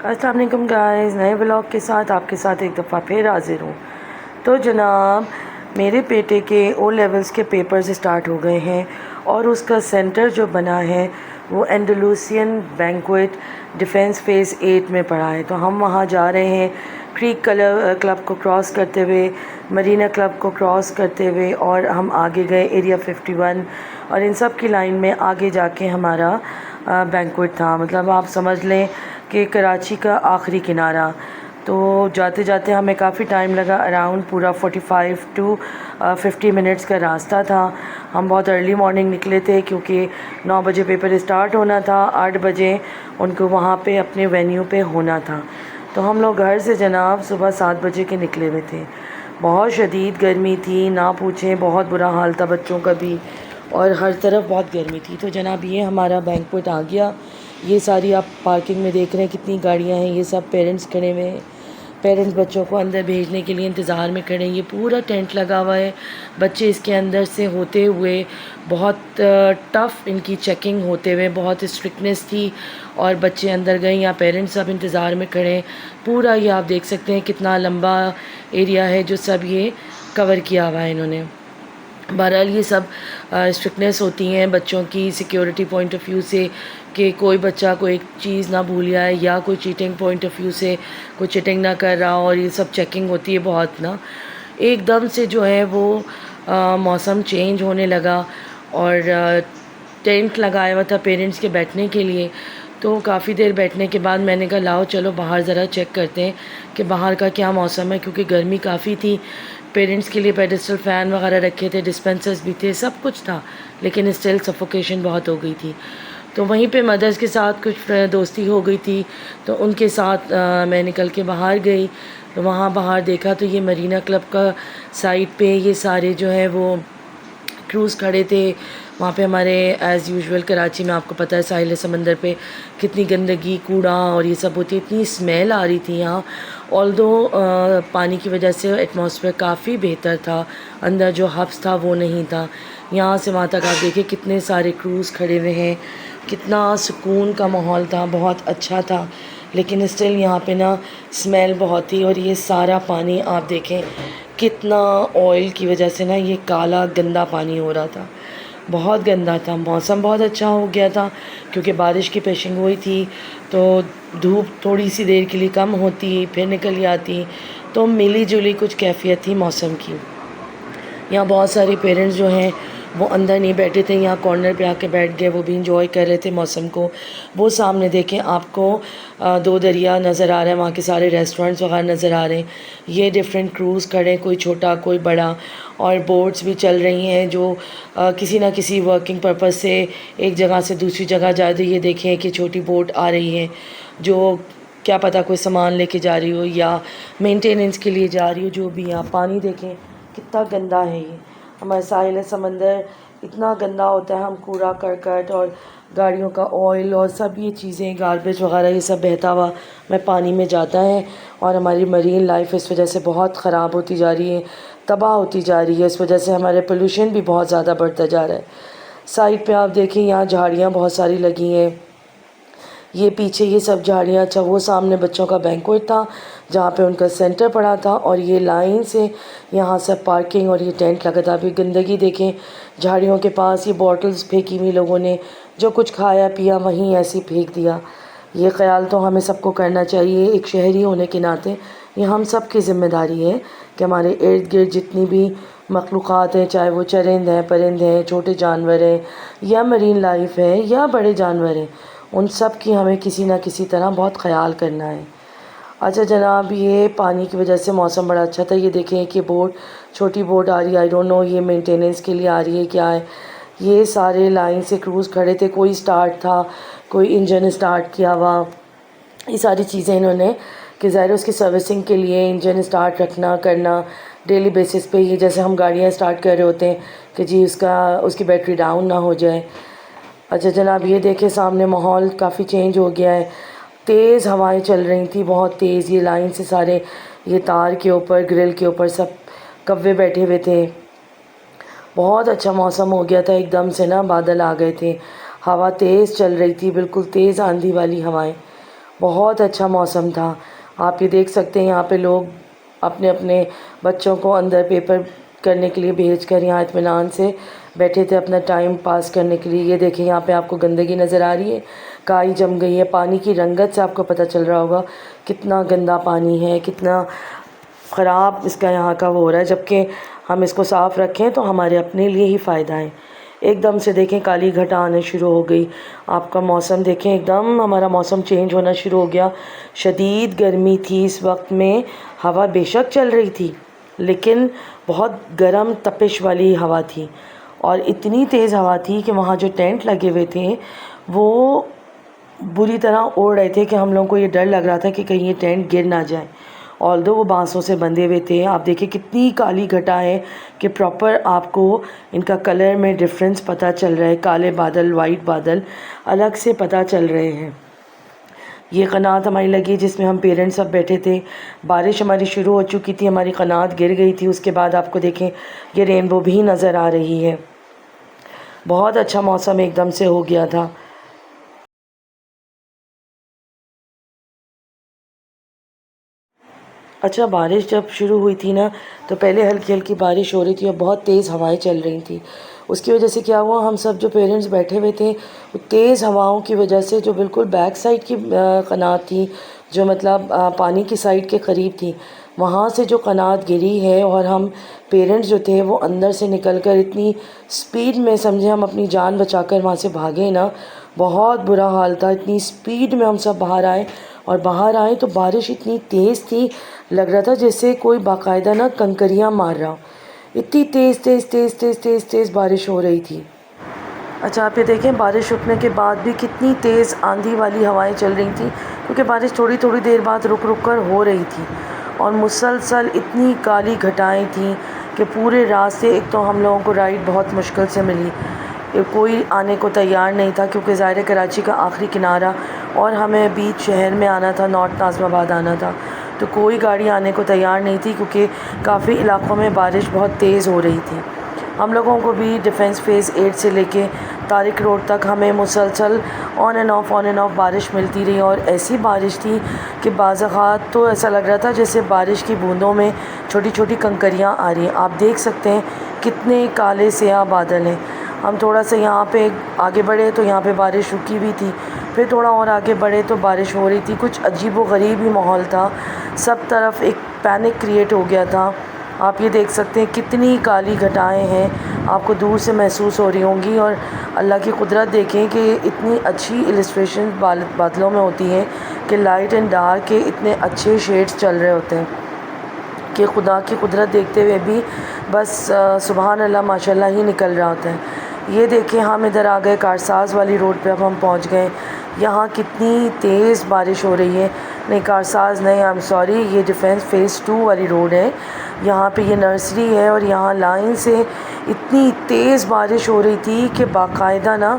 السلام علیکم گائز، نئے ولاگ کے ساتھ آپ کے ساتھ ایک دفعہ پھر حاضر ہوں۔ تو جناب میرے بیٹے کے او لیولز کے پیپرز اسٹارٹ ہو گئے ہیں اور اس کا سینٹر جو بنا ہے وہ اینڈلوسین بینکویٹ ڈیفینس فیز 8 میں پڑا ہے۔ تو ہم وہاں جا رہے ہیں کریک کلب کو کراس کرتے ہوئے، مرینا کلب کو کراس کرتے ہوئے، اور ہم آگے گئے ایریا 51 اور ان سب کی لائن میں آگے جا کے ہمارا بینکویٹ تھا۔ مطلب آپ سمجھ لیں کہ کراچی کا آخری کنارہ۔ تو جاتے جاتے ہمیں کافی ٹائم لگا، اراؤنڈ پورا 45 ٹو 50 منٹس کا راستہ تھا۔ ہم بہت ارلی مارننگ نکلے تھے کیونکہ 9 بجے پیپر اسٹارٹ ہونا تھا، 8 بجے ان کو وہاں پہ اپنے وینیو پہ ہونا تھا۔ تو ہم لوگ گھر سے جناب صبح 7 بجے کے نکلے ہوئے تھے۔ بہت شدید گرمی تھی، نہ پوچھیں، بہت برا حال تھا بچوں کا بھی، اور ہر طرف بہت گرمی تھی۔ تو جناب یہ ہمارا بینکویٹ آ گیا۔ یہ ساری آپ پارکنگ میں دیکھ رہے ہیں کتنی گاڑیاں ہیں، یہ سب پیرنٹس کھڑے ہوئے ہیں، پیرنٹس بچوں کو اندر بھیجنے کے لیے انتظار میں کھڑے ہیں۔ یہ پورا ٹینٹ لگا ہوا ہے، بچے اس کے اندر سے ہوتے ہوئے بہت ٹف ان کی چیکنگ ہوتے ہوئے، بہت اسٹرکٹنیس تھی، اور بچے اندر گئے یا پیرنٹس سب انتظار میں کھڑے ہیں۔ پورا یہ آپ دیکھ سکتے ہیں کتنا لمبا ایریا ہے جو سب یہ کور کیا ہوا ہے انہوں نے۔ بہرحال یہ سب اسٹرکٹنیس ہوتی ہیں بچوں کی سیکیورٹی پوائنٹ آف ویو سے، کہ کوئی بچہ کوئی چیز نہ بھول جائے، یا کوئی چیٹنگ پوائنٹ آف ویو سے کوئی چیٹنگ نہ کر رہا، اور یہ سب چیکنگ ہوتی ہے بہت نا۔ ایک دم سے جو ہے وہ موسم چینج ہونے لگا، اور ٹینٹ لگایا ہوا تھا پیرنٹس کے بیٹھنے کے لیے۔ تو کافی دیر بیٹھنے کے بعد میں نے کہا لاؤ چلو باہر ذرا چیک کرتے ہیں کہ باہر کا کیا موسم ہے، کیونکہ گرمی کافی تھی۔ پیرنٹس کے لیے پیڈسٹل فین وغیرہ رکھے تھے، ڈسپینسرز بھی تھے، سب کچھ تھا، لیکن اسٹل سفوکیشن بہت ہو گئی تھی۔ تو وہیں پہ مدرس کے ساتھ کچھ دوستی ہو گئی تھی، تو ان کے ساتھ میں نکل کے باہر گئی۔ تو وہاں باہر دیکھا تو یہ مرینا کلب کا سائٹ پہ یہ سارے جو ہے وہ کروز کھڑے تھے۔ وہاں پہ ہمارے ایز یوزول کراچی میں آپ کو پتہ ہے ساحل سمندر پہ کتنی گندگی، کوڑا اور یہ سب ہوتی ہے، اتنی اسمیل آ رہی تھی یہاں۔ آلدو پانی کی وجہ سے ایٹماسفیئر کافی بہتر تھا، اندر جو ہبس تھا وہ نہیں تھا۔ یہاں سے وہاں تک آپ دیکھیں کتنے سارے کروز کھڑے ہوئے ہیں، کتنا سکون کا ماحول تھا، بہت اچھا تھا، لیکن اسٹل یہاں پہ نا اسمیل بہت تھی۔ اور یہ سارا پانی آپ دیکھیں کتنا آئل کی وجہ سے نا یہ کالا گندا پانی ہو رہا تھا، بہت گندا تھا۔ موسم بہت اچھا ہو گیا تھا کیونکہ بارش کی پیشن گوئی تھی، تو دھوپ تھوڑی سی دیر کے لیے کم ہوتی پھر نکل جاتی، تو ملی جلی کچھ کیفیت تھی موسم کی۔ یہاں بہت سارے پیرنٹس جو ہیں وہ اندر نہیں بیٹھے تھے، یہاں کارنر پہ آ کے بیٹھ گئے، وہ بھی انجوائے کر رہے تھے موسم کو۔ وہ سامنے دیکھیں آپ کو 2 دریا نظر آ رہے ہیں، وہاں کے سارے ریسٹورنٹس وغیرہ نظر آ رہے ہیں۔ یہ ڈفرینٹ کروز کھڑے ہیں، کوئی چھوٹا کوئی بڑا، اور بوٹس بھی چل رہی ہیں جو کسی نہ کسی ورکنگ پرپز سے ایک جگہ سے دوسری جگہ جا رہی ہے۔ یہ دیکھیں کہ چھوٹی بوٹ آ رہی ہے جو کیا پتہ کوئی سامان لے کے جا رہی ہو یا مینٹیننس کے لیے جا رہی ہو، جو بھی۔ آپ پانی دیکھیں کتنا گندا ہے، یہ ہمارے ساحل سمندر اتنا گندا ہوتا ہے، ہم کوڑا کرکٹ اور گاڑیوں کا آئل اور سب یہ چیزیں گاربیج وغیرہ یہ سب بہتا ہوا میں پانی میں جاتا ہے، اور ہماری مرین لائف اس وجہ سے بہت خراب ہوتی جا رہی ہے، تباہ ہوتی جا رہی ہے۔ اس وجہ سے ہمارے پولوشن بھی بہت زیادہ بڑھتا جا رہا ہے۔ سائڈ پہ آپ دیکھیں یہاں جھاڑیاں بہت ساری لگی ہیں، یہ پیچھے یہ سب جھاڑیاں، اچھا وہ سامنے بچوں کا بینکویٹ تھا جہاں پہ ان کا سینٹر پڑا تھا، اور یہ لائن سے یہاں سب پارکنگ اور یہ ٹینٹ لگا تھا۔ ابھی گندگی دیکھیں جھاڑیوں کے پاس، یہ بوٹلز پھینکی ہوئی لوگوں نے، جو کچھ کھایا پیا وہیں ایسے ہی پھینک دیا۔ یہ خیال تو ہمیں سب کو کرنا چاہیے، ایک شہری ہونے کے ناطے یہ ہم سب کی ذمہ داری ہے کہ ہمارے ارد گرد جتنی بھی مخلوقات ہیں، چاہے وہ چرند ہیں، پرند ہیں، چھوٹے جانور ہیں، یا مرین لائف ہے، یا بڑے جانور ہیں، ان سب کی ہمیں کسی نہ کسی طرح بہت خیال کرنا ہے۔ اچھا جناب، یہ پانی کی وجہ سے موسم بڑا اچھا تھا۔ یہ دیکھیں کہ بوٹ، چھوٹی بوٹ آ رہی ہے، آئی ڈونٹ نو یہ مینٹیننس کے لیے آ رہی ہے کیا ہے۔ یہ سارے لائن سے کروز کھڑے تھے، کوئی سٹارٹ تھا، کوئی انجن سٹارٹ کیا ہوا، یہ ساری چیزیں انہوں نے کہ ظاہر اس کی سروسنگ کے لیے انجن سٹارٹ رکھنا کرنا ڈیلی بیسس پہ، یہ جیسے ہم گاڑیاں سٹارٹ کر رہے ہوتے ہیں کہ جی اس کی بیٹری ڈاؤن نہ ہو جائے۔ اچھا جناب، یہ دیکھیں سامنے ماحول کافی چینج ہو گیا ہے، تیز ہوائیں چل رہی تھیں، بہت تیز۔ یہ لائن سے سارے یہ تار کے اوپر، گرل کے اوپر سب کوے بیٹھے ہوئے تھے، بہت اچھا موسم ہو گیا تھا۔ ایک دم سے نا بادل آ گئے تھے، ہوا تیز چل رہی تھی، بالکل تیز آندھی والی ہوائیں، بہت اچھا موسم تھا. آپ یہ دیکھ سکتے ہیں یہاں پہ لوگ اپنے اپنے بچوں کو اندر پیپر کرنے کے لیے بھیج کر یہاں اطمینان سے بیٹھے تھے اپنا ٹائم پاس کرنے کے لیے. یہ دیکھیں یہاں پہ آپ کو گندگی نظر آ رہی ہے, کائی جم گئی ہے. پانی کی رنگت سے آپ کو پتہ چل رہا ہوگا کتنا گندا پانی ہے, کتنا خراب اس کا یہاں کا وہ ہو رہا ہے. جبکہ ہم اس کو صاف رکھیں تو ہمارے اپنے لیے ہی فائدہ ہے. ایک دم سے دیکھیں کالی گھٹا آنا شروع ہو گئی. آپ کا موسم دیکھیں, ایک دم ہمارا موسم چینج ہونا شروع ہو گیا. شدید گرمی تھی اس وقت میں. ہوا بے شک چل رہی تھی لیکن بہت گرم تپش والی ہوا تھی, اور اتنی تیز ہوا تھی کہ وہاں جو ٹینٹ لگے ہوئے تھے وہ بری طرح اڑ رہے تھے کہ ہم لوگوں کو یہ ڈر لگ رہا تھا کہ کہیں یہ ٹینٹ گر نہ جائے. آلدو وہ بانسوں سے بندھے ہوئے تھے. آپ دیکھیں کتنی کالی گھٹا ہے کہ پراپر آپ کو ان کا کلر میں ڈفرینس پتہ چل رہا ہے. کالے بادل, وائٹ بادل الگ سے پتہ چل رہے ہیں. یہ قنات ہماری لگی جس میں ہم پیرنٹس سب بیٹھے تھے. بارش ہماری شروع ہو چکی تھی, ہماری قنات گر گئی تھی. اس کے بعد آپ کو دیکھیں یہ رینبو بھی نظر آ رہی ہے. بہت اچھا موسم ایک دم سے ہو گیا تھا. اچھا, بارش جب شروع ہوئی تھی نا تو پہلے ہلکی ہلکی بارش ہو رہی تھی اور بہت تیز ہوائیں چل رہی تھیں. اس کی وجہ سے کیا ہوا, ہم سب جو پیرنٹس بیٹھے ہوئے تھے وہ تیز ہواؤں کی وجہ سے جو بالکل بیک سائڈ کی قنات تھی, جو مطلب پانی کی سائڈ کے قریب تھی, وہاں سے جو قنات گری ہے اور ہم پیرنٹس جو تھے وہ اندر سے نکل کر اتنی سپیڈ میں سمجھے ہم اپنی جان بچا کر وہاں سے بھاگے نا. بہت برا حال تھا. اتنی سپیڈ میں ہم سب باہر آئے, اور باہر آئے تو بارش اتنی تیز تھی, لگ رہا تھا جیسے کوئی باقاعدہ نا کنکریاں مار رہا. اتنی تیز تیز تیز تیز تیز تیز بارش ہو رہی تھی. اچھا آپ یہ دیکھیں بارش رکنے کے بعد بھی کتنی تیز آندھی والی ہوائیں چل رہی تھیں, کیونکہ بارش تھوڑی تھوڑی دیر بعد رک رک کر ہو رہی تھی. اور مسلسل اتنی کالی گھٹائیں تھیں کہ پورے راستے, ایک تو ہم لوگوں کو رائڈ بہت مشکل سے ملی, کوئی آنے کو تیار نہیں تھا کیونکہ ظاہر کراچی کا آخری کنارہ اور ہمیں بیچ شہر میں آنا تھا, نارتھ ناظم آباد آنا تھا, تو کوئی گاڑی آنے کو تیار نہیں تھی کیونکہ کافی علاقوں میں بارش بہت تیز ہو رہی تھی. ہم لوگوں کو بھی ڈیفنس فیز 8 سے لے کے طارق روڈ تک ہمیں مسلسل آن اینڈ آف بارش ملتی رہی, اور ایسی بارش تھی کہ بعض اوقات تو ایسا لگ رہا تھا جیسے بارش کی بوندوں میں چھوٹی چھوٹی کنکریاں آ رہی ہیں. آپ دیکھ سکتے ہیں کتنے کالے سیاہ بادل ہیں. ہم تھوڑا سا یہاں پہ آگے بڑھے تو یہاں پہ بارش رکی ہوئی تھی, پھر تھوڑا اور آگے بڑھے تو بارش ہو رہی تھی. کچھ عجیب و غریب ہی ماحول تھا, سب طرف ایک پینک کریٹ ہو گیا تھا. آپ یہ دیکھ سکتے ہیں کتنی کالی گھٹائیں ہیں, آپ کو دور سے محسوس ہو رہی ہوں گی. اور اللہ کی قدرت دیکھیں کہ اتنی اچھی السٹریشن بادلوں میں ہوتی ہے کہ لائٹ اینڈ ڈارک کے اتنے اچھے شیڈز چل رہے ہوتے ہیں کہ خدا کی قدرت دیکھتے ہوئے بھی بس سبحان اللہ ماشاء اللہ ہی نکل رہا ہوتا ہے. یہ دیکھیں ہم ادھر آ گئے کارساز والی روڈ پہ, اب ہم پہنچ گئے. یہاں کتنی تیز بارش ہو رہی ہے. نہیں کارساز نہیں, آئی ایم سوری, یہ ڈیفنس فیز 2 والی روڈ ہے. یہاں پہ یہ نرسری ہے, اور یہاں لائن سے اتنی تیز بارش ہو رہی تھی کہ باقاعدہ نا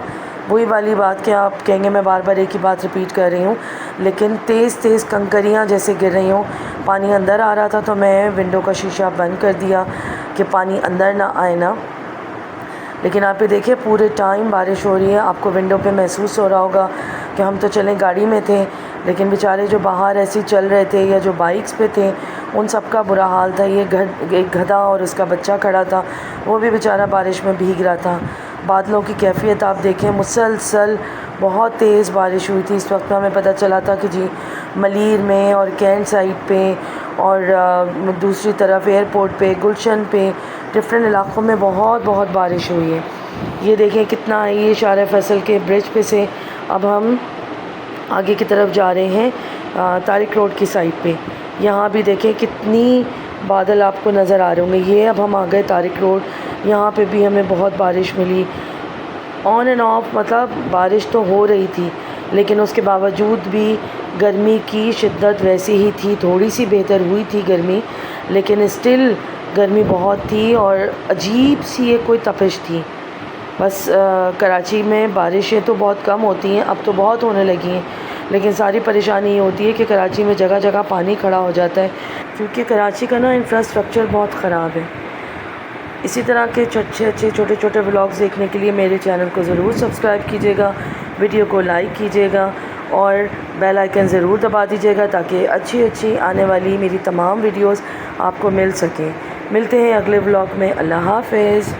وہی والی بات کہ آپ کہیں گے میں بار بار ایک ہی بات ریپیٹ کر رہی ہوں, لیکن تیز تیز کنکریاں جیسے گر رہی ہوں. پانی اندر آ رہا تھا تو میں ونڈو کا شیشہ بند کر دیا کہ پانی اندر نہ آئے نا. لیکن آپ یہ دیکھیں پورے ٹائم بارش ہو رہی ہے. آپ کو ونڈو پہ محسوس ہو رہا ہوگا کہ ہم تو چلیں گاڑی میں تھے, لیکن بیچارے جو باہر ایسے ہی چل رہے تھے یا جو بائکس پہ تھے ان سب کا برا حال تھا. یہ ایک گدھا اور اس کا بچہ کھڑا تھا, وہ بھی بیچارہ بارش میں بھیگ رہا تھا. بادلوں کی کیفیت آپ دیکھیں, مسلسل بہت تیز بارش ہوئی تھی. اس وقت ہمیں پتہ چلا تھا کہ جی ملیر میں اور کینٹ سائڈ پہ اور دوسری طرف ایئرپورٹ پہ, گلشن پہ, ڈفرینٹ علاقوں میں بہت بہت بارش ہوئی ہے. یہ دیکھیں کتنا, یہ شارع فیصل کے برج پہ سے اب ہم آگے کی طرف جا رہے ہیں طارق روڈ کی سائڈ پہ. یہاں بھی دیکھیں کتنی بادل آپ کو نظر آ رہے ہوں گے. یہ اب ہم آ گئے طارق روڈ, یہاں پہ بھی ہمیں بہت بارش ملی. آن اینڈ آف مطلب بارش تو ہو رہی تھی, لیکن اس کے باوجود بھی گرمی کی شدت ویسی ہی تھی. تھوڑی سی بہتر ہوئی تھی گرمی, لیکن اسٹل گرمی بہت تھی اور عجیب سی یہ کوئی تپش تھی. بس کراچی میں بارشیں تو بہت کم ہوتی ہیں, اب تو بہت ہونے لگی ہیں, لیکن ساری پریشانی یہ ہوتی ہے کہ کراچی میں جگہ جگہ پانی کھڑا ہو جاتا ہے, کیونکہ کراچی کا نا انفراسٹرکچر بہت خراب ہے. اسی طرح کے اچھے چھوٹے چھوٹے ولاگز دیکھنے کے لیے میرے چینل کو ضرور سبسکرائب کیجیے گا, ویڈیو کو لائک کیجیے گا, اور بیل آئیکن ضرور دبا دیجیے گا تاکہ اچھی آنے والی میری تمام ویڈیوز آپ کو مل سکیں۔ ملتے ہیں اگلے ولاگ میں۔ اللہ حافظ۔